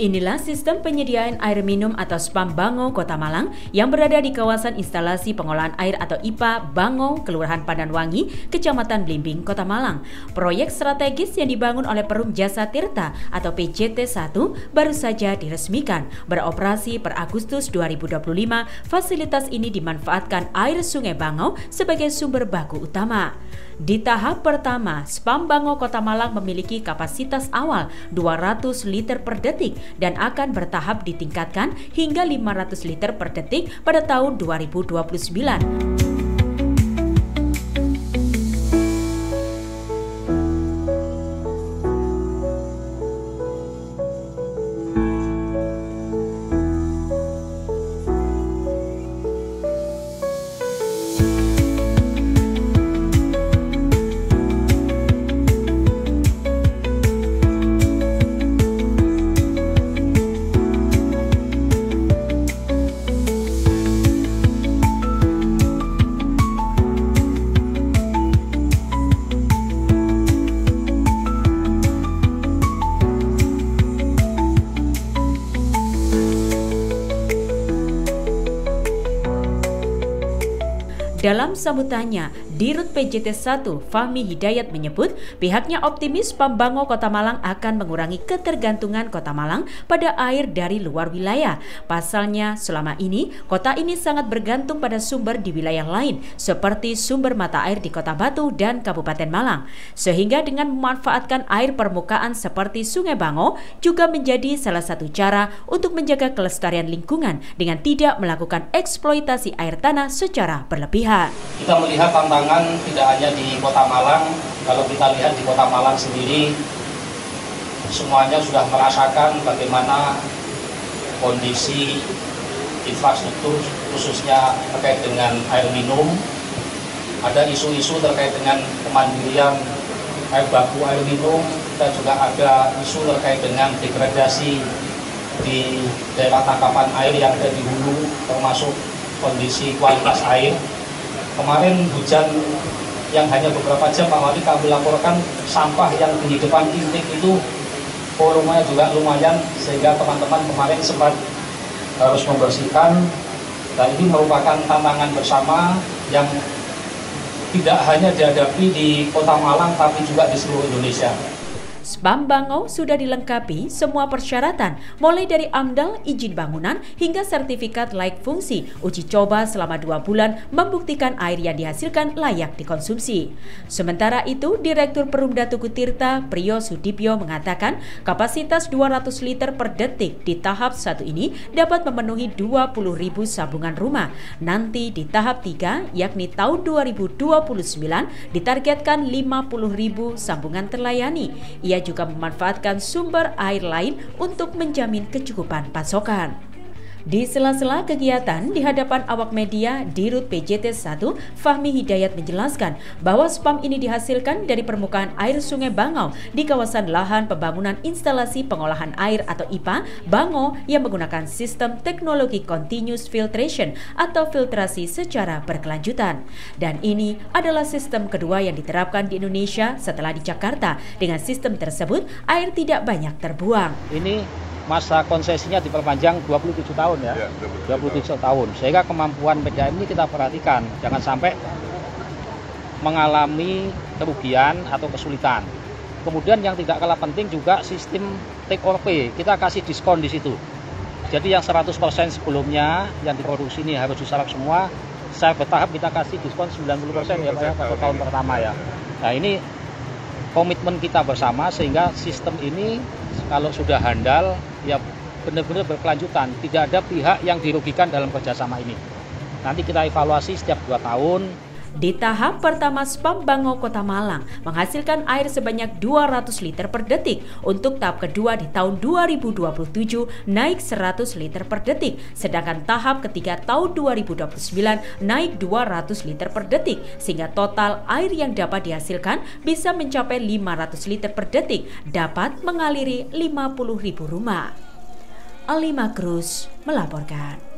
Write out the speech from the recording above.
Inilah sistem penyediaan air minum atau SPAM Bango, Kota Malang yang berada di kawasan instalasi pengolahan air atau IPA Bango, Kelurahan Pandanwangi, Kecamatan Blimbing, Kota Malang. Proyek strategis yang dibangun oleh Perum Jasa Tirta atau PJT 1 baru saja diresmikan. Beroperasi per Agustus 2025, fasilitas ini dimanfaatkan air Sungai Bango sebagai sumber baku utama. Di tahap pertama, SPAM Bango Kota Malang memiliki kapasitas awal 200 liter per detik dan akan bertahap ditingkatkan hingga 500 liter per detik pada tahun 2029. Dalam sambutannya, Dirut PJT 1 Fahmi Hidayat menyebut pihaknya optimis SPAM Bango Kota Malang akan mengurangi ketergantungan Kota Malang pada air dari luar wilayah. Pasalnya, selama ini kota ini sangat bergantung pada sumber di wilayah lain seperti sumber mata air di Kota Batu dan Kabupaten Malang. Sehingga dengan memanfaatkan air permukaan seperti Sungai Bango juga menjadi salah satu cara untuk menjaga kelestarian lingkungan dengan tidak melakukan eksploitasi air tanah secara berlebihan. Kita melihat tantangan tidak hanya di Kota Malang. Kalau kita lihat di Kota Malang sendiri, semuanya sudah merasakan bagaimana kondisi infrastruktur khususnya terkait dengan air minum. Ada isu-isu terkait dengan kemandirian air baku air minum, dan juga ada isu terkait dengan degradasi di daerah tangkapan air yang ada di hulu, termasuk kondisi kualitas air. Kemarin hujan yang hanya beberapa jam, Pak Wali, kami laporkan sampah yang di depan intik itu volumenya juga lumayan, sehingga teman-teman kemarin sempat harus membersihkan. Dan ini merupakan tantangan bersama yang tidak hanya dihadapi di Kota Malang, tapi juga di seluruh Indonesia. SPAM Bango sudah dilengkapi semua persyaratan, mulai dari AMDAL, izin bangunan, hingga sertifikat layak fungsi. Uji coba selama 2 bulan membuktikan air yang dihasilkan layak dikonsumsi. Sementara itu, Direktur Perumda Tugu Tirta, Priyo Sudipyo, mengatakan kapasitas 200 liter per detik di tahap 1 ini dapat memenuhi 20.000 sambungan rumah. Nanti di tahap 3, yakni tahun 2029, ditargetkan 50.000 sambungan terlayani. Ia juga memanfaatkan sumber air lain untuk menjamin kecukupan pasokan. Di sela-sela kegiatan di hadapan awak media, Dirut PJT 1 Fahmi Hidayat menjelaskan bahwa SPAM ini dihasilkan dari permukaan air Sungai Bango di kawasan lahan pembangunan instalasi pengolahan air atau IPA Bango yang menggunakan sistem teknologi continuous filtration atau filtrasi secara berkelanjutan. Dan ini adalah sistem kedua yang diterapkan di Indonesia setelah di Jakarta. Dengan sistem tersebut, air tidak banyak terbuang. Ini masa konsesinya diperpanjang 27 tahun ya, 27 tahun. Sehingga kemampuan PDAM ini kita perhatikan, jangan sampai mengalami kerugian atau kesulitan. Kemudian yang tidak kalah penting juga sistem take or pay, kita kasih diskon di situ. Jadi yang 100% sebelumnya yang diproduksi ini harus diserap semua, secara bertahap kita kasih diskon 90% ya Pak ya, pada tahun pertama ya. Nah ini komitmen kita bersama, sehingga sistem ini kalau sudah handal ya benar-benar berkelanjutan, tidak ada pihak yang dirugikan dalam kerjasama ini. Nanti kita evaluasi setiap 2 tahun. Di tahap pertama, SPAM Bango Kota Malang menghasilkan air sebanyak 200 liter per detik. Untuk tahap kedua di tahun 2027 naik 100 liter per detik. Sedangkan tahap ketiga tahun 2029 naik 200 liter per detik. Sehingga total air yang dapat dihasilkan bisa mencapai 500 liter per detik, dapat mengaliri 50.000 rumah. Alima Cruz melaporkan.